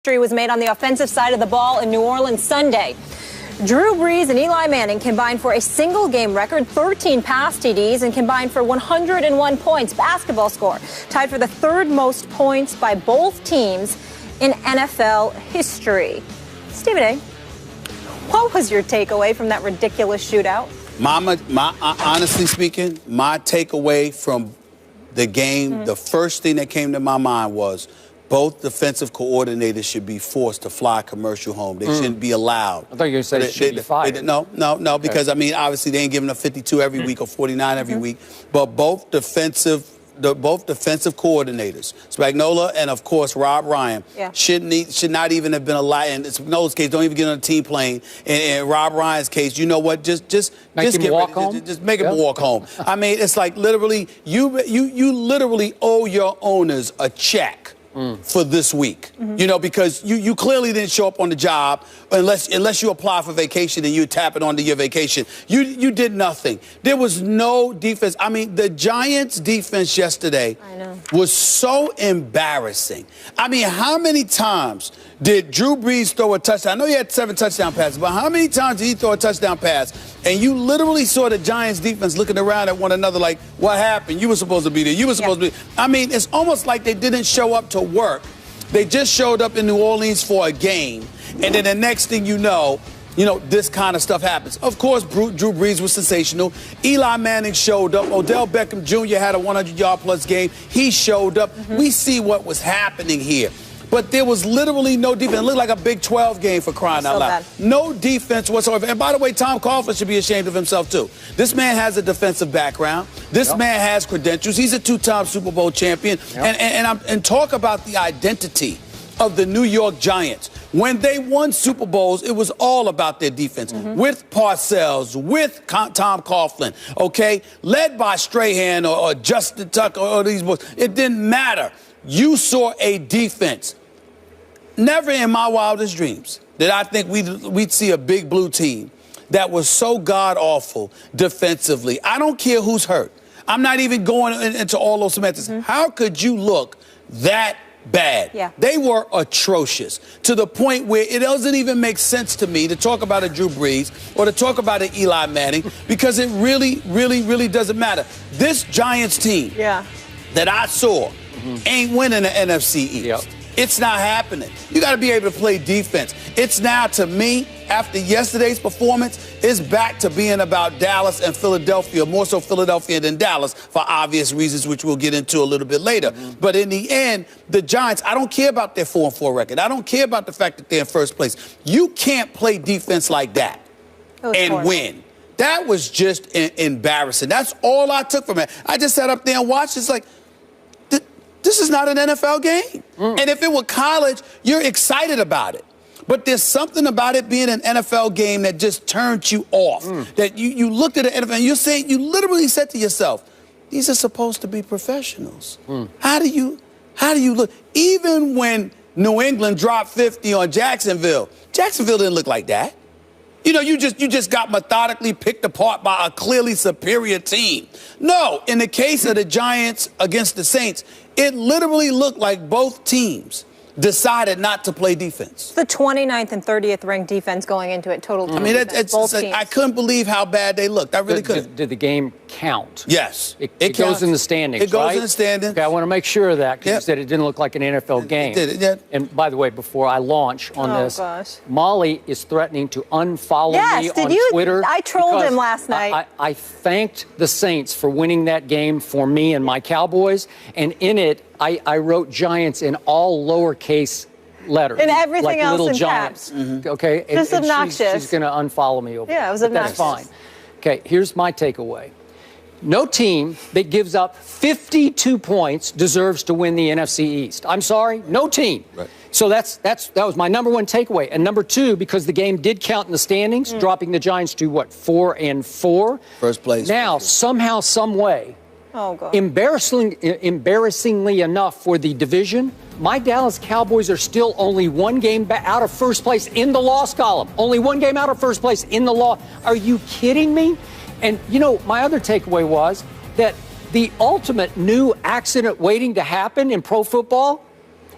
history was made on the offensive side of the ball in New Orleans Sunday. Drew Brees and Eli Manning combined for a single-game record, 13 pass TDs, and combined for 101 points, basketball score, tied for the third most points by both teams in NFL history. Stephen A., what was your takeaway from that ridiculous shootout? Honestly speaking, my takeaway from the game, the first thing that came to my mind was both defensive coordinators should be forced to fly commercial home. They shouldn't be allowed. I thought you were going to say they should be fired. No, because, I mean, obviously they ain't giving up 52 every week or 49 every week. But both defensive coordinators, Spagnuolo and, of course, Rob Ryan, should not even have been allowed. In Spagnuolo's case, don't even get on a team plane. In Rob Ryan's case, you know what? Just make him walk home. I mean, it's like literally, you literally owe your owners a check for this week, you know, because you clearly didn't show up on the job unless you apply for vacation and you tap it onto your vacation. You did nothing. There was no defense. I mean, the Giants' defense yesterday was so embarrassing. I mean, how many times did Drew Brees throw a touchdown? I know he had 7 touchdown passes, but how many times did he throw a touchdown pass? And you literally saw the Giants' defense looking around at one another like, what happened? You were supposed to be there. You were supposed to be. I mean, it's almost like they didn't show up to work. They just showed up in New Orleans for a game. And then the next thing you know, this kind of stuff happens. Of course, Drew Brees was sensational. Eli Manning showed up. Odell Beckham Jr. had a 100-yard-plus game. He showed up. We see what was happening here. But there was literally no defense. It looked like a Big 12 game for crying out loud. No defense whatsoever. And by the way, Tom Coughlin should be ashamed of himself, too. This man has a defensive background. This man has credentials. He's a 2-time Super Bowl champion. And talk about the identity of the New York Giants. When they won Super Bowls, it was all about their defense. With Parcells, with Tom Coughlin, okay? Led by Strahan or Justin Tucker or these boys. It didn't matter. You saw a defense. Never in my wildest dreams did I think we'd see a big blue team that was so god-awful defensively. I don't care who's hurt. I'm not even going into all those semantics. How could you look that bad? They were atrocious to the point where it doesn't even make sense to me to talk about a Drew Brees or to talk about an Eli Manning because it really, really, really doesn't matter. This Giants team that I saw ain't winning the NFC East. It's not happening. You got to be able to play defense. It's now, to me, after yesterday's performance, it's back to being about Dallas and Philadelphia, more so Philadelphia than Dallas for obvious reasons, which we'll get into a little bit later. But in the end, the Giants, I don't care about their 4-4 record. I don't care about the fact that they're in first place. You can't play defense like that and win. That was just embarrassing. That's all I took from it. I just sat up there and watched. It's like, this is not an NFL game. And if it were college, you're excited about it. But there's something about it being an NFL game that just turned you off. That you looked at the NFL and you literally said to yourself, these are supposed to be professionals. How do you look? Even when New England dropped 50 on Jacksonville didn't look like that. You know, you just got methodically picked apart by a clearly superior team. No, in the case of the Giants against the Saints, it literally looked like both teams decided not to play defense. The 29th and 30th ranked defense going into it, total I mean, I couldn't believe how bad they looked. I really couldn't. Did the game count? Yes. It goes in the standings, It goes in the standings. Okay, I want to make sure of that because you said it didn't look like an NFL game. It did. And by the way, before I launch on this, Molly is threatening to unfollow me on Twitter. I trolled him last night. I thanked the Saints for winning that game for me and my Cowboys, and in it, I wrote Giants in all lowercase letters. And everything like else little in Giants. caps. Okay? Just obnoxious. She's going to unfollow me over it was obnoxious. That's fine. Okay, here's my takeaway. No team that gives up 52 points deserves to win the NFC East. I'm sorry, no team. Right. So that was my number one takeaway. And number two, because the game did count in the standings, dropping the Giants to, 4-4? First place. Now, somehow, some way, embarrassingly enough for the division, my Dallas Cowboys are still only one game out of first place in the loss column. Only one game out of first place in the loss. Are you kidding me? And, my other takeaway was that the ultimate new accident waiting to happen in pro football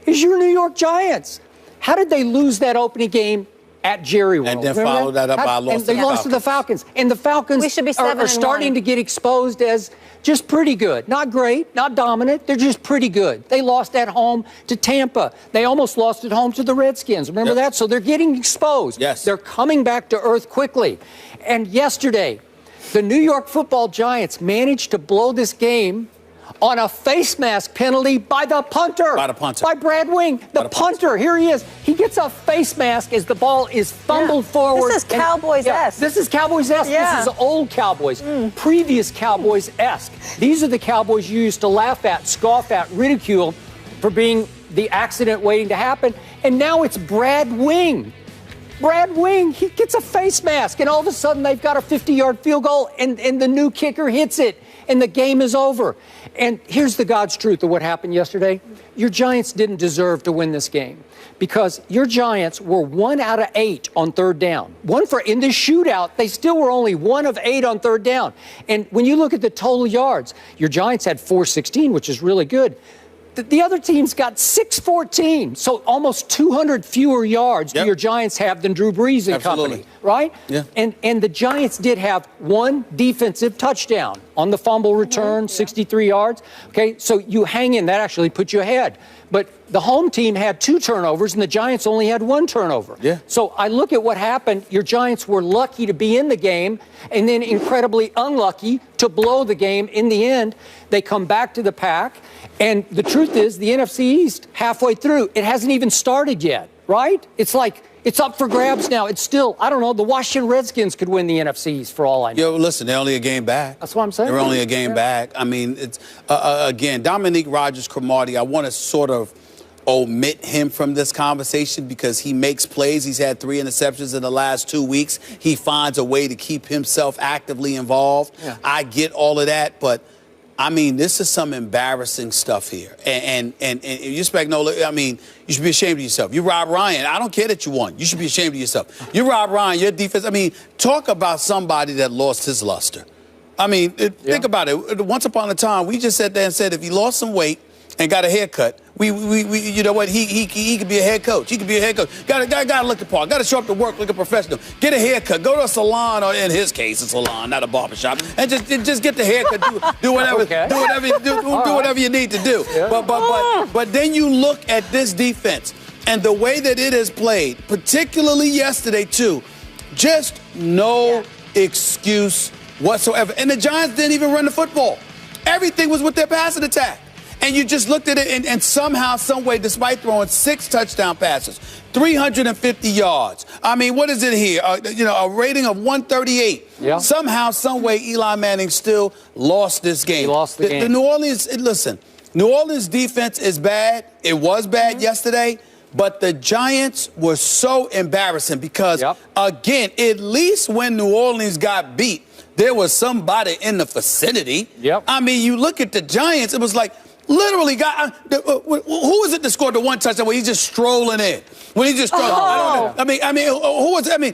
is your New York Giants. How did they lose that opening game at Jerry World? And then follow that up by a loss and they lost to the Falcons. And the Falcons are starting to get exposed as just pretty good. Not great, not dominant. They're just pretty good. They lost at home to Tampa. They almost lost at home to the Redskins. Remember that? So they're getting exposed. Yes. They're coming back to earth quickly. And yesterday, the New York Football Giants managed to blow this game on a face mask penalty by the punter. By the punter. By Brad Wing. The punter. Here he is. He gets a face mask as the ball is fumbled forward. This is Cowboys-esque. This is Cowboys-esque. Yeah. This is old Cowboys. Previous Cowboys-esque. These are the Cowboys you used to laugh at, scoff at, ridicule for being the accident waiting to happen. And now it's Brad Wing. Brad Wing, he gets a face mask, and all of a sudden they've got a 50-yard field goal, and the new kicker hits it, and the game is over. And here's the God's truth of what happened yesterday. Your Giants didn't deserve to win this game because your Giants were 1 out of 8 on third down. In the shootout, they still were only 1 of 8 on third down. And when you look at the total yards, your Giants had 416, which is really good. The other team's got 614, so almost 200 fewer yards do your Giants have than Drew Brees and company, right? Yeah. And the Giants did have 1 defensive touchdown on the fumble return, 63 yards. Okay, so you hang in. That actually put you ahead. But the home team had 2 turnovers, and the Giants only had 1 turnover. Yeah. So I look at what happened. Your Giants were lucky to be in the game, and then incredibly unlucky to blow the game. In the end, they come back to the pack. And the truth is, the NFC East, halfway through, it hasn't even started yet, right? It's like it's up for grabs now. It's still, I don't know, the Washington Redskins could win the NFC East for all I know. Yo, listen, they're only a game back. That's what I'm saying. They're only a game back. I mean, it's, again, Dominique Rodgers-Cromartie, I want to sort of omit him from this conversation because he makes plays. He's had 3 interceptions in the last 2 weeks. He finds a way to keep himself actively involved. Yeah. I get all of that, but I mean, this is some embarrassing stuff here. And you Spagnola, I mean, you should be ashamed of yourself. You Rob Ryan. I don't care that you won. You should be ashamed of yourself. You Rob Ryan, your defense. I mean, talk about somebody that lost his luster. I mean, think about it. Once upon a time, we just sat there and said if he lost some weight and got a haircut, we you know what, he could be a head coach. He could be a head coach. Gotta look the part. Gotta show up to work like a professional. Get a haircut. Go to a salon, or in his case, a salon, not a barbershop, and just get the haircut. Do whatever. Okay. Do whatever you need to do. Yeah. But then you look at this defense and the way that it has played, particularly yesterday too. Just no excuse whatsoever. And the Giants didn't even run the football. Everything was with their passing attack. And you just looked at it, and somehow, some way, despite throwing 6 touchdown passes, 350 yards. I mean, what is it here? A rating of 138. Yeah. Somehow, some way, Eli Manning still lost this game. He lost the game. The New Orleans defense is bad. It was bad yesterday. But the Giants were so embarrassing because, again, at least when New Orleans got beat, there was somebody in the vicinity. Yep. I mean, you look at the Giants, it was like, literally, who was it that scored the 1 touchdown where he's just strolling in? When he just strolling. I mean, who was? Literally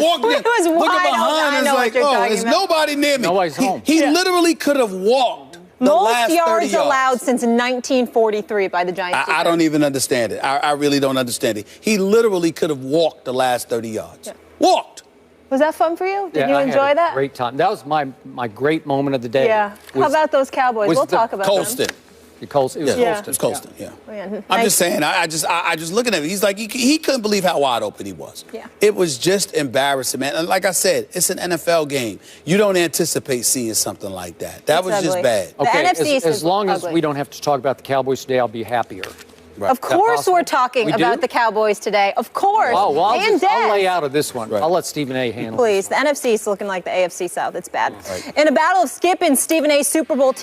walked in. Looking behind, and it's like, there's nobody near me. Nobody's home. He literally could have walked the last 30 yards. Most yards allowed since 1943 by the Giants. I don't even understand it. I really don't understand it. He literally could have walked the last 30 yards. Yeah. Walked. Was that fun for you? Did you enjoy that? Great time. That was my great moment of the day. Yeah. How about those Cowboys? We'll talk about Colston. them. Colston. It was Colston. Yeah. I'm just saying. I just looking at him. He's like he couldn't believe how wide open he was. Yeah. It was just embarrassing, man. And like I said, it's an NFL game. You don't anticipate seeing something like that. That was just bad. Okay. As long as we don't have to talk about the Cowboys today, I'll be happier. Right. Of course we're talking about the Cowboys today. Of course. Oh, well, I'll lay out of this one. Right. I'll let Stephen A. handle it. Please. The NFC is looking like the AFC South. It's bad. Right. In a battle of Skip and Stephen A.'s Super Bowl team.